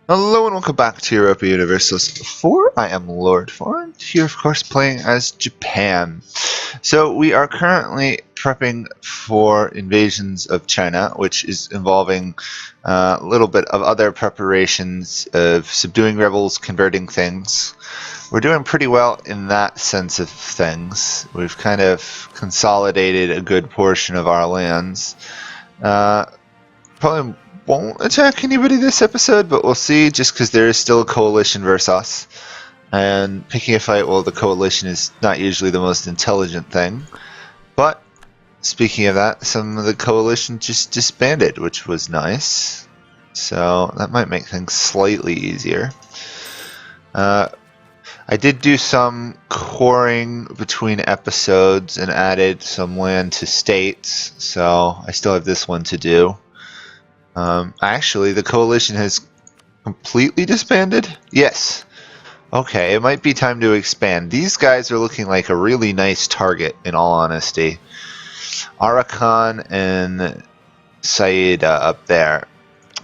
Hello and welcome back to Europa Universalis 4. I am Lord Forwind, here of course playing as Japan. So we are currently prepping for invasions of China, which is involving a little bit of other preparations of subduing rebels, converting things. We're doing pretty well in that sense of things. We've kind of consolidated a good portion of our lands. Probably won't attack anybody this episode, but we'll see, just because there is still a coalition versus us. And picking a fight while the coalition is not usually the most intelligent thing. But, speaking of that, some of the coalition just disbanded, which was nice. So, that might make things slightly easier. I did do some coring between episodes and added some land to states, so I still have this one to do. Actually, the coalition has completely disbanded? Yes. Okay, it might be time to expand. These guys are looking like a really nice target, in all honesty. Arakan and Saida up there.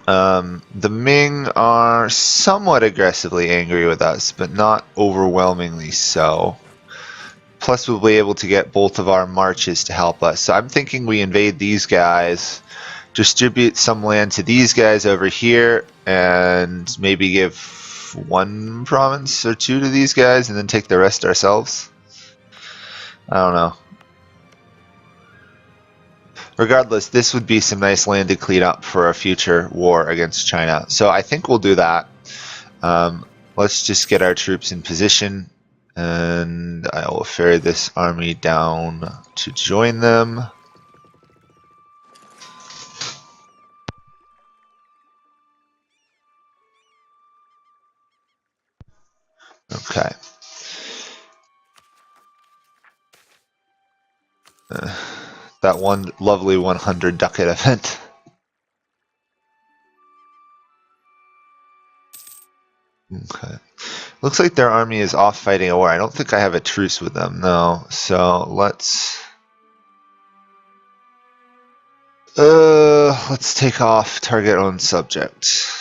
The Ming are somewhat aggressively angry with us, but not overwhelmingly so. Plus, we'll be able to get both of our marches to help us. So I'm thinking we invade these guys, distribute some land to these guys over here, and maybe give one province or two to these guys, and then take the rest ourselves. I don't know. Regardless, this would be some nice land to clean up for a future war against China. So I think we'll do that. Let's just get our troops in position, and I will ferry this army down to join them. Okay. That one lovely 100 ducat event. Okay. Looks like their army is off fighting a war. I don't think I have a truce with them, no. So let's take off target owned subject.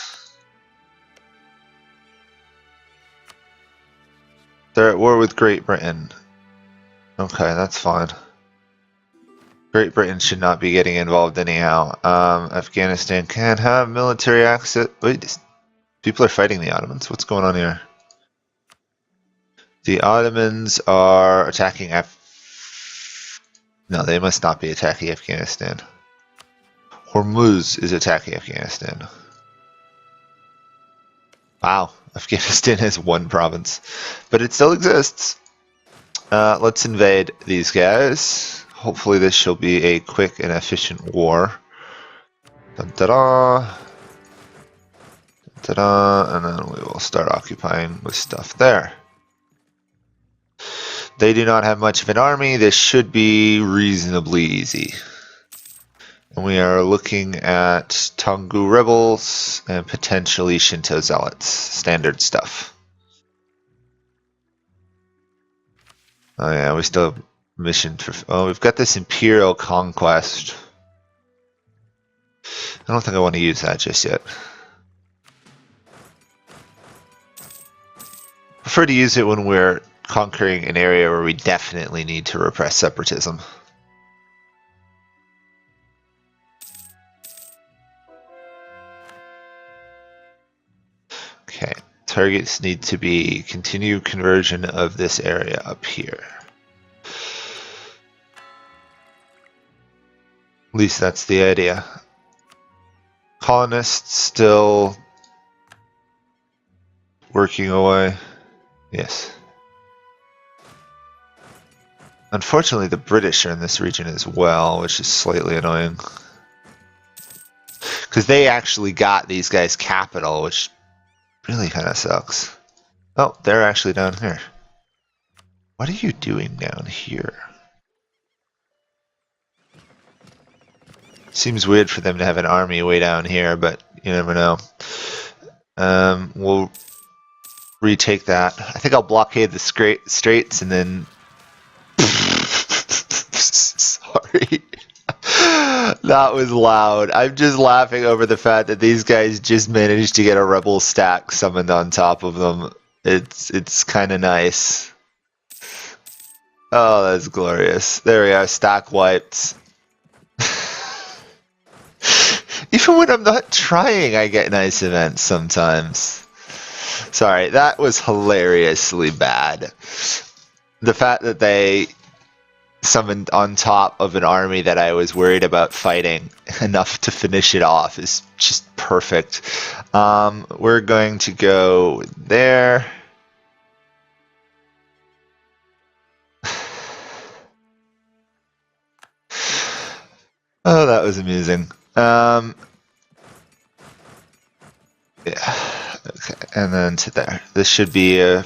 They're at war with Great Britain. Okay, that's fine. Great Britain should not be getting involved anyhow. Afghanistan can have military access. Wait, people are fighting the Ottomans. What's going on here? The Ottomans are attacking No, they must not be attacking Afghanistan. Hormuz is attacking Afghanistan. Wow, Afghanistan has one province, but it still exists. Let's invade these guys. Hopefully this shall be a quick and efficient war. Dun-da-da. Dun-da-da. And then we will start occupying with stuff there. They do not have much of an army. This should be reasonably easy. And we are looking at Tongu rebels and potentially Shinto zealots. Standard stuff. Oh yeah, we still have mission for... Oh, we've got this Imperial Conquest. I don't think I want to use that just yet. I prefer to use it when we're conquering an area where we definitely need to repress separatism. Okay, targets need to be continued conversion of this area up here. At least that's the idea. Colonists still working away. Yes. Unfortunately, the British are in this region as well, which is slightly annoying. Because they actually got these guys' capital, which really kind of sucks. Oh, they're actually down here. What are you doing down here? Seems weird for them to have an army way down here, but you never know. We'll retake that. I think I'll blockade the straits and then... Sorry. That was loud. I'm just laughing over the fact that these guys just managed to get a rebel stack summoned on top of them. It's kind of nice. Oh, that's glorious. There we are, stack wiped. Even when I'm not trying, I get nice events sometimes. Sorry, that was hilariously bad. The fact that they summoned on top of an army that I was worried about fighting enough to finish it off is just perfect. We're going to go there. Oh, that was amusing. Yeah. Okay, and then to there. This should be a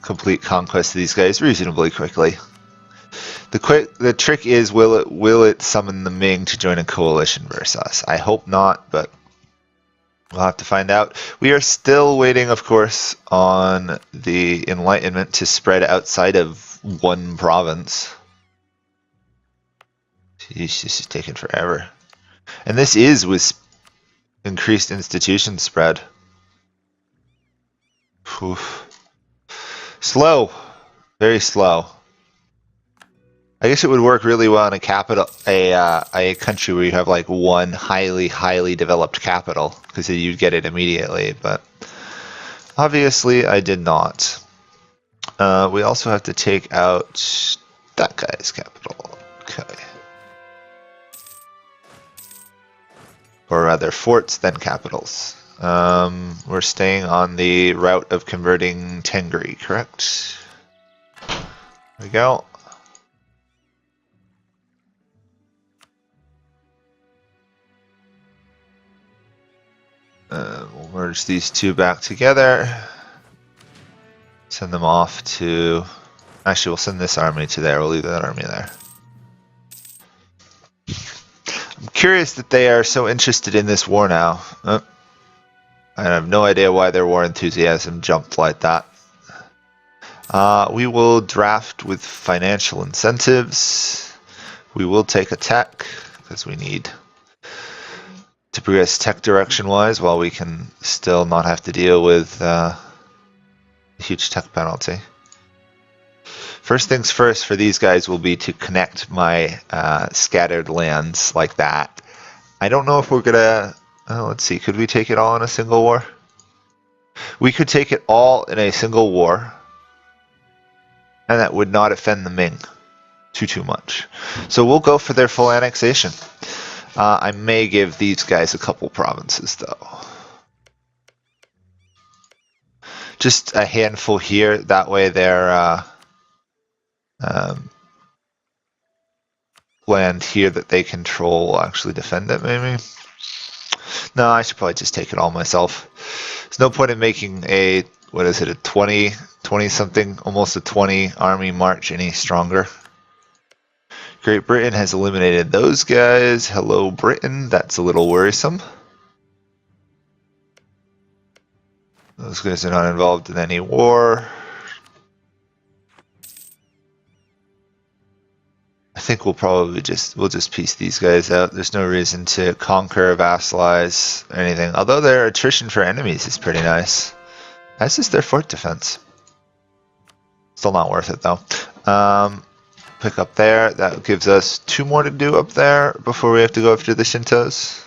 complete conquest of these guys reasonably quickly. The trick is, will it summon the Ming to join a coalition versus us? I hope not, but we'll have to find out. We are still waiting, of course, on the Enlightenment to spread outside of one province. Jeez, this is taking forever. And this is with increased institution spread. Oof. Slow. Very slow. I guess it would work really well in a capital, a country where you have like one highly developed capital, because you'd get it immediately, but obviously I did not. We also have to take out that guy's capital. Okay. Or rather, forts, then capitals. We're staying on the route of converting Tengri, correct? There we go. We'll merge these two back together. Send them off to... Actually, we'll send this army to there. We'll leave that army there. I'm curious that they are so interested in this war now. I have no idea why their war enthusiasm jumped like that. We will draft with financial incentives. We will take a tech, because we need to progress tech direction-wise while we can still not have to deal with a huge tech penalty. First things first for these guys will be to connect my scattered lands like that. I don't know if we're gonna... let's see, could we take it all in a single war? We could take it all in a single war, and that would not offend the Ming too much. So we'll go for their full annexation. I may give these guys a couple provinces, though. Just a handful here, that way their land here that they control will actually defend it, maybe? No, I should probably just take it all myself. There's no point in making a, what is it, a 20-something, almost a 20 army march any stronger. Great Britain has eliminated those guys. Hello, Britain. That's a little worrisome. Those guys are not involved in any war. I think we'll probably just piece these guys out. There's no reason to conquer, vassalize, or anything. Although their attrition for enemies is pretty nice. As is their fort defense. Still not worth it though. Pick up there. That gives us 2 more to do up there before we have to go after the Shintos.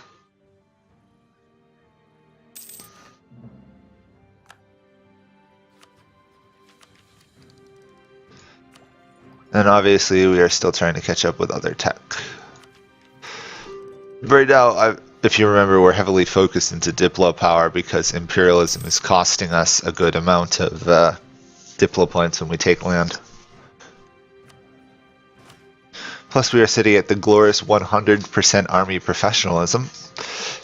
And obviously we are still trying to catch up with other tech. Right now, if you remember, we're heavily focused into Diplo power because imperialism is costing us a good amount of Diplo points when we take land. Plus we are sitting at the glorious 100% army professionalism.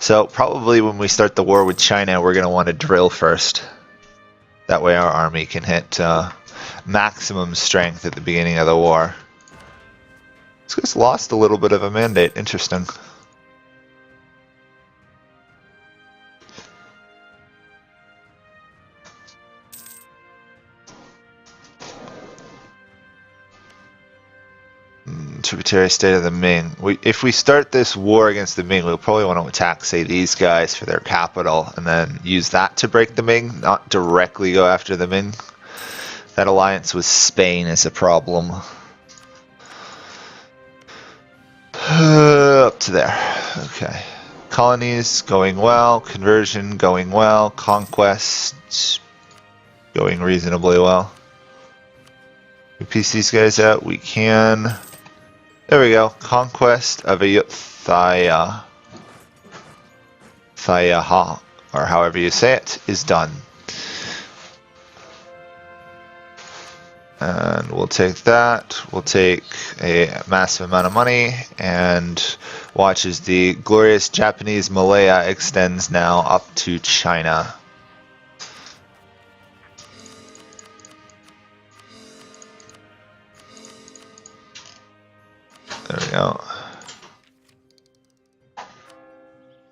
So probably when we start the war with China, we're going to want to drill first. That way our army can hit maximum strength at the beginning of the war. This guy's lost a little bit of a mandate. Interesting. tributary state of the Ming. If we start this war against the Ming, we'll probably want to attack, say, these guys for their capital, and then use that to break the Ming, not directly go after the Ming. That alliance with Spain is a problem. Up to there. Okay. Colonies going well. Conversion going well. Conquest going reasonably well. We piece these guys out. We can. There we go. Conquest of Eu4, or however you say it, is done. And we'll take that. We'll take a massive amount of money and watch as the glorious Japanese Malaya extends now up to China. There we go.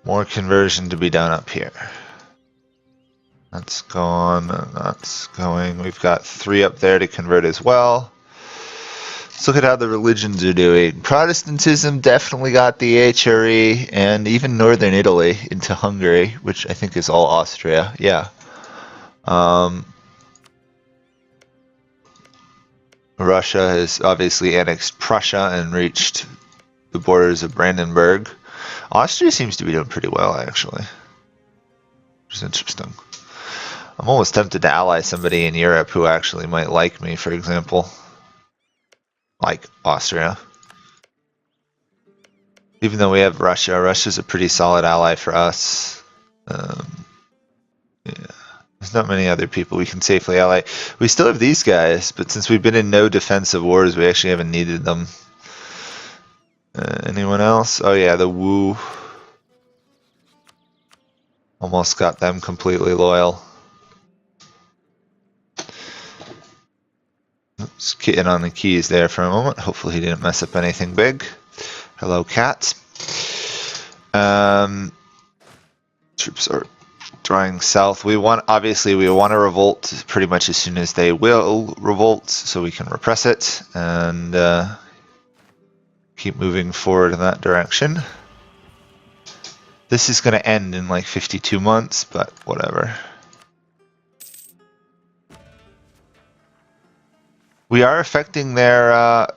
More conversion to be done up here. That's gone, and that's going. We've got 3 up there to convert as well. Let's look at how the religions are doing. Protestantism definitely got the HRE, and even northern Italy into Hungary, which I think is all Austria. Yeah. Russia has obviously annexed Prussia and reached the borders of Brandenburg. Austria seems to be doing pretty well, actually, which is interesting. I'm almost tempted to ally somebody in Europe who actually might like me, for example. Like Austria. Even though we have Russia, Russia's a pretty solid ally for us. Yeah. There's not many other people we can safely ally. We still have these guys, but since we've been in no defensive wars, we actually haven't needed them. Anyone else? Oh yeah, the Wu. Almost got them completely loyal. Oops, kitten on the keys there for a moment. Hopefully he didn't mess up anything big. Hello, cat. Troops are drawing south. Obviously we want to revolt pretty much as soon as they will revolt, so we can repress it and keep moving forward in that direction. This is going to end in like 52 months, but whatever. We are affecting their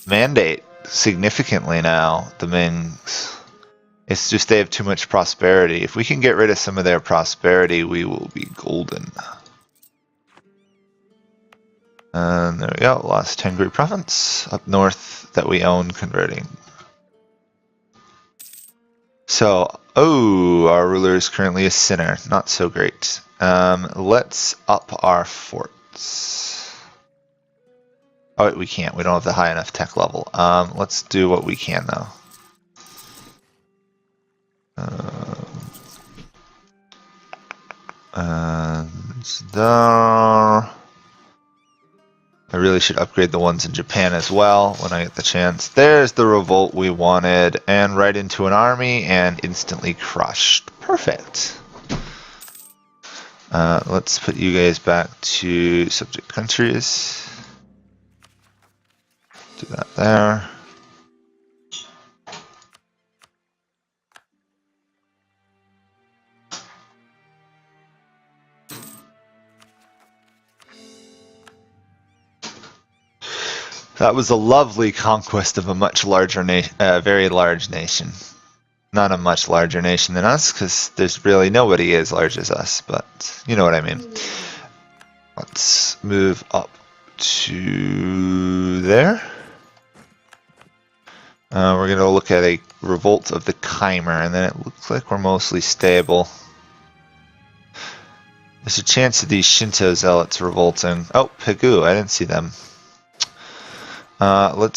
mandate significantly now, the Mings. It's just they have too much prosperity. If we can get rid of some of their prosperity, we will be golden. And there we go, lost Tengri province up north that we own converting. So, oh, our ruler is currently a sinner. Not so great. Let's up our forts. Oh, we can't. We don't have the high enough tech level. Let's do what we can, though. I really should upgrade the ones in Japan as well when I get the chance. There's the revolt we wanted, and right into an army and instantly crushed. Perfect. Let's put you guys back to subject countries. Do that there. That was a lovely conquest of a much larger very large nation. Not a much larger nation than us, because there's really nobody as large as us, but you know what I mean. Let's move up to there. We're going to look at a revolt of the Khmer, and then it looks like we're mostly stable. There's a chance of these Shinto zealots revolting. Oh, Pegu, I didn't see them. I'm going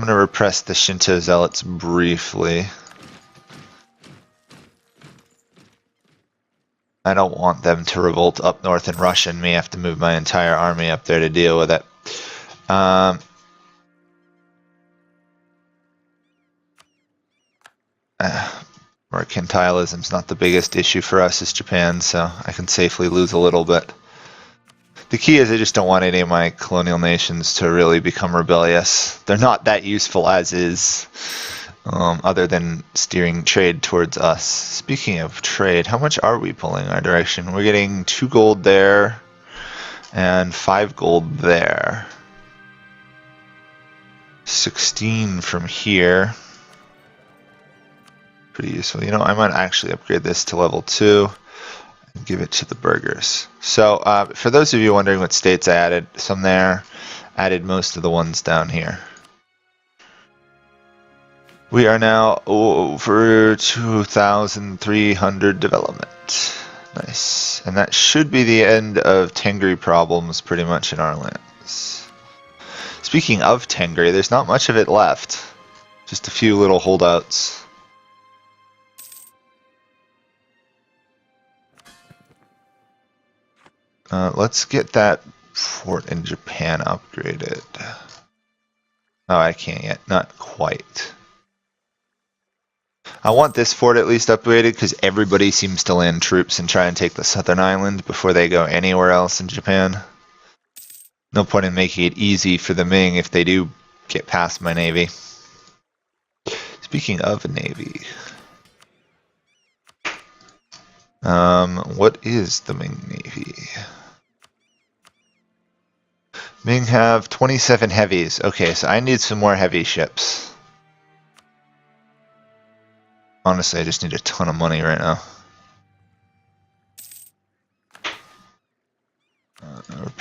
to repress the Shinto zealots briefly. I don't want them to revolt up north in Russia and me have to move my entire army up there to deal with it. Mercantilism's not the biggest issue for us as Japan, so I can safely lose a little bit. The key is I just don't want any of my colonial nations to really become rebellious. They're not that useful as is, other than steering trade towards us. Speaking of trade, how much are we pulling our direction? We're getting 2 gold there and 5 gold there. 16 from here. Pretty useful. You know, I might actually upgrade this to level 2 and give it to the burghers. So for those of you wondering what states I added, some there, added most of the ones down here. We are now over 2,300 development. Nice. And that should be the end of Tengri problems pretty much in our lands. Speaking of Tengri, there's not much of it left. Just a few little holdouts. Let's get that fort in Japan upgraded. Oh, I can't yet. Not quite. I want this fort at least upgraded because everybody seems to land troops and try and take the southern island before they go anywhere else in Japan. No point in making it easy for the Ming if they do get past my navy. Speaking of navy, what is the Ming navy? Ming have 27 heavies. Okay, so I need some more heavy ships. Honestly, I just need a ton of money right now.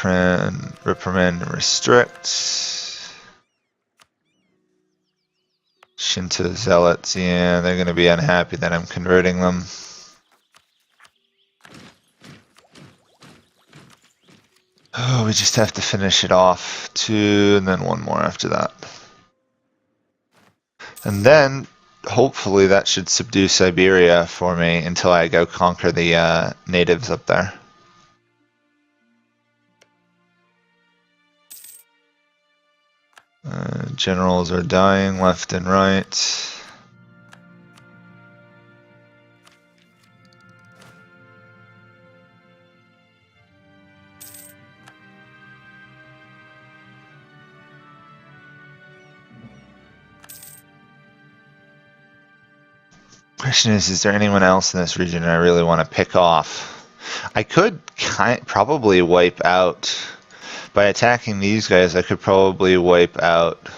Reprimand and restrict. Shinto zealots, yeah, they're going to be unhappy that I'm converting them. Oh, we just have to finish it off. 2 and then 1 more after that. And then, hopefully that should subdue Siberia for me until I go conquer the natives up there. Generals are dying left and right. Question is there anyone else in this region I really want to pick off? I could probably wipe out, by attacking these guys, I could probably wipe out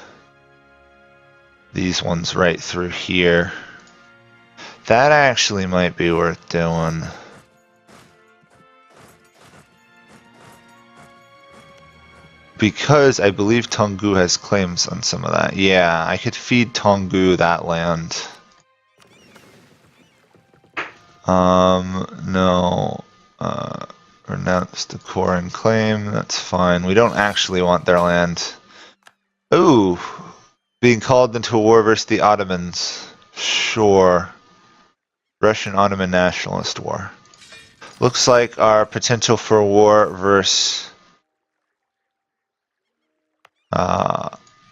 these ones right through here. That actually might be worth doing. Because I believe Tonggu has claims on some of that. Yeah, I could feed Tonggu that land. No. Renounce the Koran claim. That's fine. We don't actually want their land. Ooh. Being called into a war versus the Ottomans. Sure. Russian-Ottoman nationalist war. Looks like our potential for a war versus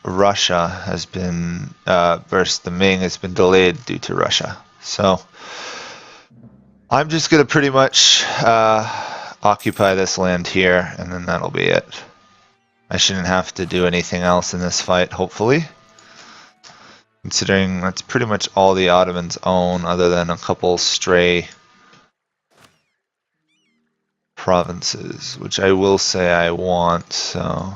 Russia has been, versus the Ming has been delayed due to Russia. So, I'm just going to pretty much occupy this land here, and then that'll be it. I shouldn't have to do anything else in this fight, hopefully. Considering that's pretty much all the Ottomans own, other than a couple stray provinces, which I will say I want, so...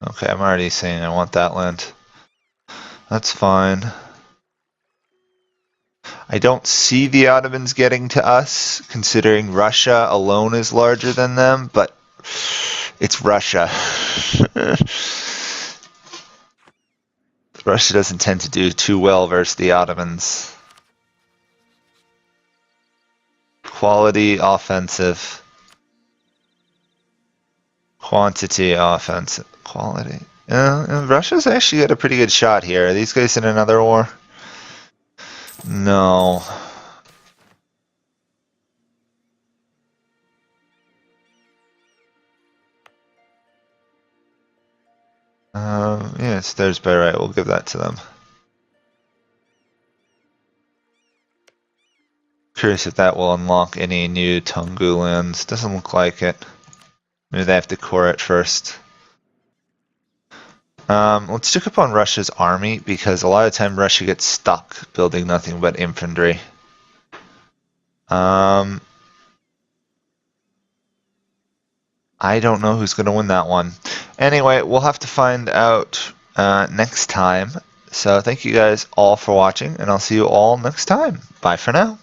Okay, I'm already saying I want that land. That's fine. I don't see the Ottomans getting to us, considering Russia alone is larger than them, but it's Russia. Russia doesn't tend to do too well versus the Ottomans. Quality, offensive. Quantity, offensive. Quality. Russia's actually got a pretty good shot here. Are these guys in another war? No. Yeah, it's theirs by right. We'll give that to them. Curious if that will unlock any new Tungu lands. Doesn't look like it. Maybe they have to core it first. Let's check up on Russia's army, because a lot of time Russia gets stuck building nothing but infantry. I don't know who's going to win that one. Anyway, we'll have to find out next time. So thank you guys all for watching, and I'll see you all next time. Bye for now.